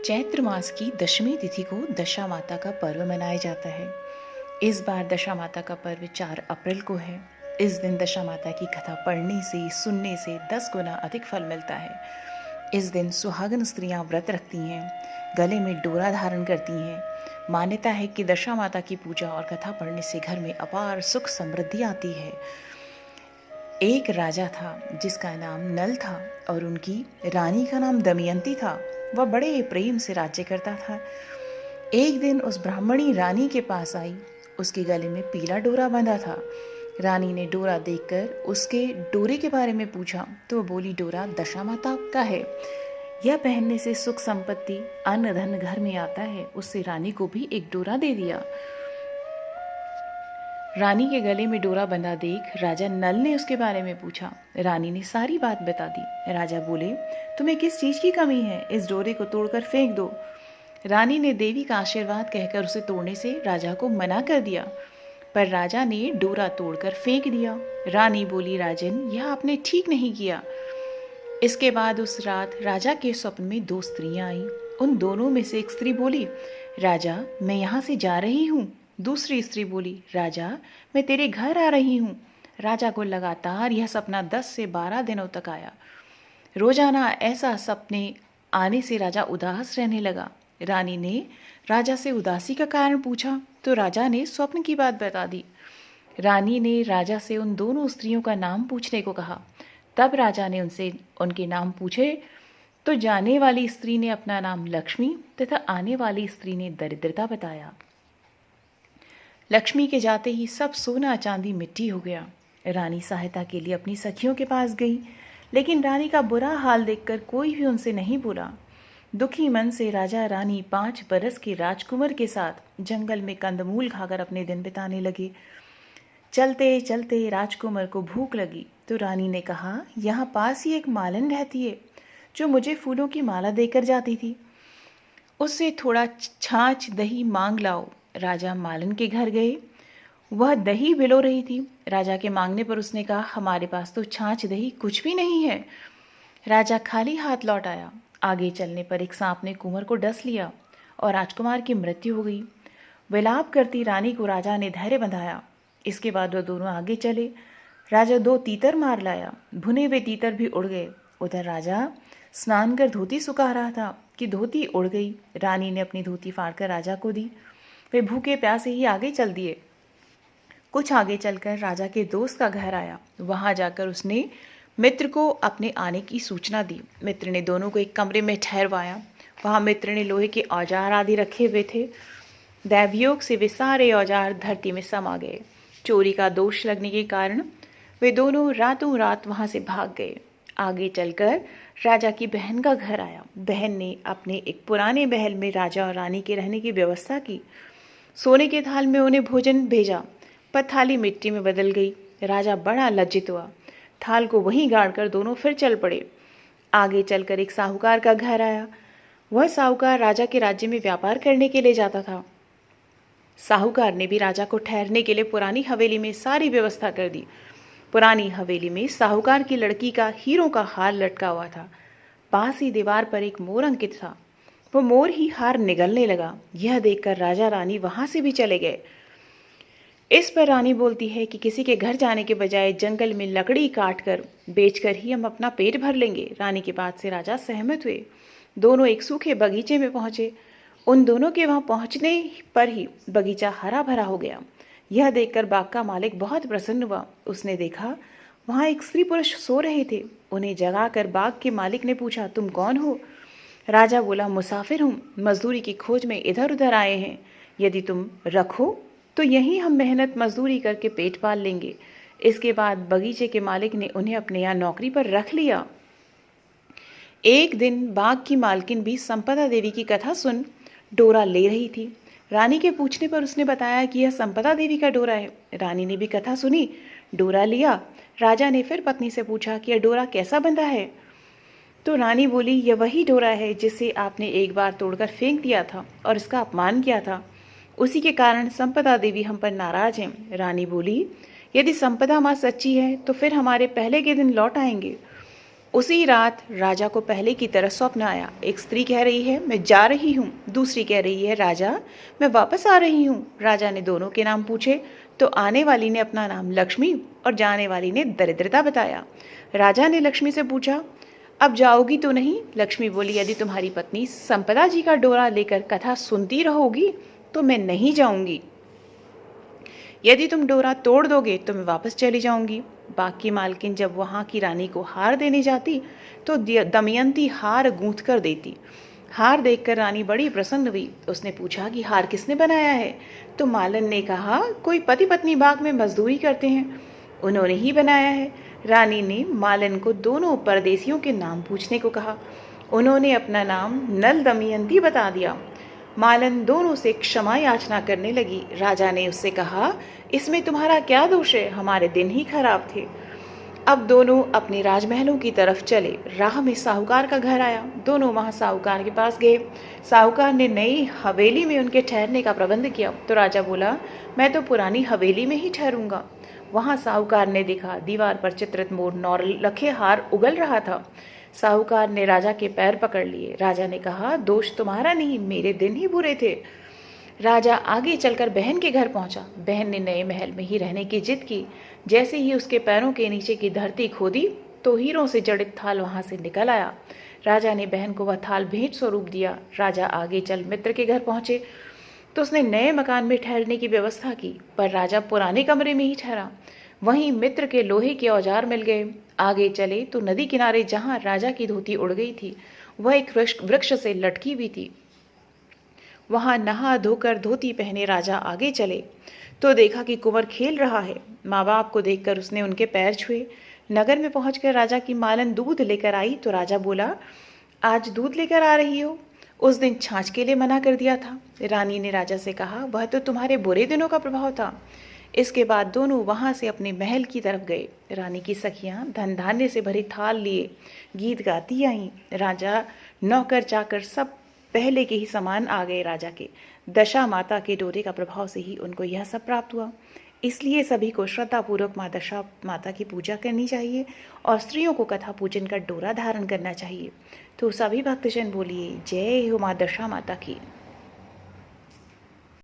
चैत्र मास की दशमी तिथि को दशा माता का पर्व मनाया जाता है। इस बार दशा माता का पर्व 4 अप्रैल को है। इस दिन दशा माता की कथा पढ़ने से सुनने से 10 गुना अधिक फल मिलता है। इस दिन सुहागन स्त्रियां व्रत रखती हैं, गले में डोरा धारण करती हैं। मान्यता है कि दशा माता की पूजा और कथा पढ़ने से घर में अपार सुख समृद्धि आती है। एक राजा था जिसका नाम नल था और उनकी रानी का नाम दमयंती था। वह बड़े प्रेम से राज्य करता था। एक दिन उस ब्राह्मणी रानी के पास आई। उसके गले में पीला डोरा बंधा था। रानी ने डोरा देखकर उसके डोरे के बारे में पूछा तो वो बोली, डोरा दशा माता का है, यह पहनने से सुख संपत्ति अन्न धन घर में आता है। उससे रानी को भी एक डोरा दे दिया। रानी के गले में डोरा बंधा देख राजा नल ने उसके बारे में पूछा। रानी ने सारी बात बता दी। राजा बोले, तुम्हें किस चीज की कमी है? इस डोरे को तोड़कर फेंक दो। रानी ने देवी का आशीर्वाद कहकर उसे तोड़ने से राजा को मना कर दिया, पर राजा ने डोरा तोड़कर फेंक दिया। रानी बोली, राजन, यह आपने ठीक नहीं किया। इसके बाद उस रात राजा के स्वप्न में 2 स्त्रियां आई। उन दोनों में से एक स्त्री बोली, राजा, मैं यहाँ से जा रही हूँ। दूसरी स्त्री बोली, राजा, मैं तेरे घर आ रही हूँ। राजा को लगातार यह सपना 10 से 12 दिनों तक आया। रोजाना ऐसा सपने आने से राजा उदास रहने लगा। रानी ने राजा से उदासी का कारण पूछा तो राजा ने स्वप्न की बात बता दी। रानी ने राजा से उन दोनों स्त्रियों का नाम पूछने को कहा। तब राजा ने उनसे उनके नाम पूछे तो जाने वाली स्त्री ने अपना नाम लक्ष्मी तथा आने वाली स्त्री ने दरिद्रता बताया। लक्ष्मी के जाते ही सब सोना चांदी मिट्टी हो गया। रानी सहायता के लिए अपनी सखियों के पास गई, लेकिन रानी का बुरा हाल देखकर कोई भी उनसे नहीं बोला। दुखी मन से राजा रानी 5 बरस के राजकुमार के साथ जंगल में कंदमूल खाकर अपने दिन बिताने लगे। चलते चलते राजकुमार को भूख लगी तो रानी ने कहा, यहाँ पास ही एक मालन रहती है जो मुझे फूलों की माला देकर जाती थी। उससे थोड़ा छाछ दही मांग लाओ। राजा मालन के घर गए। वह दही बिलो रही थी। राजा के मांगने पर उसने कहा, हमारे पास तो छाछ दही कुछ भी नहीं है। राजा खाली हाथ लौट आया। आगे चलने पर एक सांप ने कुंवर को डस लिया और राजकुमार की मृत्यु हो गई। विलाप करती रानी को राजा ने धैर्य बंधाया। इसके बाद वह दोनों आगे चले। राजा 2 तीतर मार लाया। भुने हुए तीतर भी उड़ गए। उधर राजा स्नान कर धोती सुखा रहा था कि धोती उड़ गई। रानी ने अपनी धोती फाड़कर राजा को दी। वे भूखे प्यासे ही आगे चल दिए। कुछ आगे चलकर राजा के दोस्त का घर आया। वहां जाकर उसने मित्र को अपने आने की सूचना दी। मित्र ने दोनों को एक कमरे में ठहरवाया। वहां मित्र ने लोहे के औजार आदि रखे हुए थे। दैवयोग से वे सारे औजार धरती में समा गए। चोरी का दोष लगने के कारण वे दोनों रातों रात वहां से भाग गए। आगे चलकर राजा की बहन का घर आया। बहन ने अपने एक पुराने महल में राजा और रानी के रहने की व्यवस्था की। सोने के थाल में उन्हें भोजन भेजा, पर थाली मिट्टी में बदल गई। राजा बड़ा लज्जित हुआ। थाल को वहीं गाड़कर दोनों फिर चल पड़े। आगे चलकर एक साहूकार का घर आया। वह साहूकार राजा के राज्य में व्यापार करने के लिए जाता था। साहूकार ने भी राजा को ठहरने के लिए पुरानी हवेली में सारी व्यवस्था कर दी। पुरानी हवेली में साहूकार की लड़की का हीरों का हार लटका हुआ था। पास ही दीवार पर एक मोर अंकित था। वो मोर ही हार निगलने लगा। यह देखकर राजा रानी वहां से भी चले गए। इस पर रानी बोलती है कि किसी के घर जाने के बजाय जंगल में लकड़ी काटकर बेचकर ही हम अपना पेट भर लेंगे। रानी की बात से राजा सहमत हुए। दोनों एक सूखे बगीचे में पहुंचे। उन दोनों के वहां पहुंचने पर ही बगीचा हरा भरा हो गया। यह देखकर बाग का मालिक बहुत प्रसन्न हुआ। उसने देखा वहां एक स्त्री पुरुष सो रहे थे। उन्हें जगाकर बाग के मालिक ने पूछा, तुम कौन हो? राजा बोला, मुसाफिर हूँ, मजदूरी की खोज में इधर उधर आए हैं। यदि तुम रखो तो यहीं हम मेहनत मजदूरी करके पेट पाल लेंगे। इसके बाद बगीचे के मालिक ने उन्हें अपने यहाँ नौकरी पर रख लिया। एक दिन बाग की मालकिन भी संपदा देवी की कथा सुन डोरा ले रही थी। रानी के पूछने पर उसने बताया कि यह संपदा देवी का डोरा है। रानी ने भी कथा सुनी, डोरा लिया। राजा ने फिर पत्नी से पूछा कि यह डोरा कैसा बंधा है? तो रानी बोली, यह वही डोरा है जिसे आपने एक बार तोड़कर फेंक दिया था और इसका अपमान किया था। उसी के कारण संपदा देवी हम पर नाराज हैं। रानी बोली, यदि संपदा माँ सच्ची है तो फिर हमारे पहले के दिन लौट आएंगे। उसी रात राजा को पहले की तरह स्वप्न आया। एक स्त्री कह रही है मैं जा रही हूँ, दूसरी कह रही है राजा मैं वापस आ रही हूँ। राजा ने दोनों के नाम पूछे तो आने वाली ने अपना नाम लक्ष्मी और जाने वाली ने दरिद्रता बताया। राजा ने लक्ष्मी से पूछा अब जाओगी तो नहीं? लक्ष्मी बोली यदि तुम्हारी पत्नी संपदा जी का डोरा लेकर कथा सुनती रहोगी तो मैं नहीं जाऊंगी, यदि तुम डोरा तोड़ दोगे तो मैं वापस चली जाऊंगी। बाग की मालकिन जब वहां की रानी को हार देने जाती तो दमयंती हार गूंथ कर देती। हार देखकर रानी बड़ी प्रसन्न हुई। उसने पूछा कि हार किसने बनाया है? तो मालन ने कहा कोई पति पत्नी बाग में मजदूरी करते हैं, उन्होंने ही बनाया है। रानी ने मालन को दोनों परदेसियों के नाम पूछने को कहा। उन्होंने अपना नाम नल दमयंती बता दिया। मालन दोनों से क्षमा याचना करने लगी। राजा ने उससे कहा इसमें तुम्हारा क्या दोष है, हमारे दिन ही खराब थे। अब दोनों अपने राजमहलों की तरफ चले। राह में साहूकार का घर आया। दोनों वहां साहूकार के पास गए। साहूकार ने नई हवेली में उनके ठहरने का प्रबंध किया। तो राजा बोला मैं तो पुरानी हवेली में ही ठहरूंगा। वहां साहूकार ने देखा दीवार पर चित्रित मोर नौलखे हार उगल रहा था। साहूकार ने राजा के पैर पकड़ लिए। राजा ने कहा दोष तुम्हारा नहीं, मेरे दिन ही बुरे थे। राजा आगे चलकर बहन के घर पहुंचा। बहन ने नए महल में ही रहने की जिद की। जैसे ही उसके पैरों के नीचे की धरती खोदी तो हीरों से जड़ित थाल वहां से निकल आया। राजा ने बहन को वह थाल भेंट स्वरूप दिया। राजा आगे चल मित्र के घर पहुंचे तो उसने नए मकान में ठहरने की व्यवस्था की, पर राजा पुराने कमरे में ही ठहरा। वहीं मित्र के लोहे के औजार मिल गए। आगे चले तो नदी किनारे जहां राजा की धोती उड़ गई थी वह एक वृक्ष से लटकी हुई थी। वहां नहा धोकर धोती पहने राजा आगे चले तो देखा कि कुंवर खेल रहा है। माँ बाप को देखकर उसने उनके पैर छुए। नगर में पहुंचकर राजा की मालन दूध लेकर आई तो राजा बोला आज दूध लेकर आ रही हो? उस दिन छाछ के लिए मना कर दिया था। रानी ने राजा से कहा वह तो तुम्हारे बुरे दिनों का प्रभाव था। इसके बाद दोनों वहां से अपने महल की तरफ गए। रानी की सखियां धन धान्य से भरी थाल लिए गीत गाती आईं। राजा नौकर चाकर सब पहले के ही समान आ गए। राजा के दशा माता के डोरे का प्रभाव से ही उनको यह सब प्राप्त हुआ। इसलिए सभी को श्रद्धापूर्वक माँ दशा माता की पूजा करनी चाहिए और स्त्रियों को कथा पूजन का डोरा धारण करना चाहिए। तो सभी भक्तजन बोलिए जय हो माँ दशा माता की।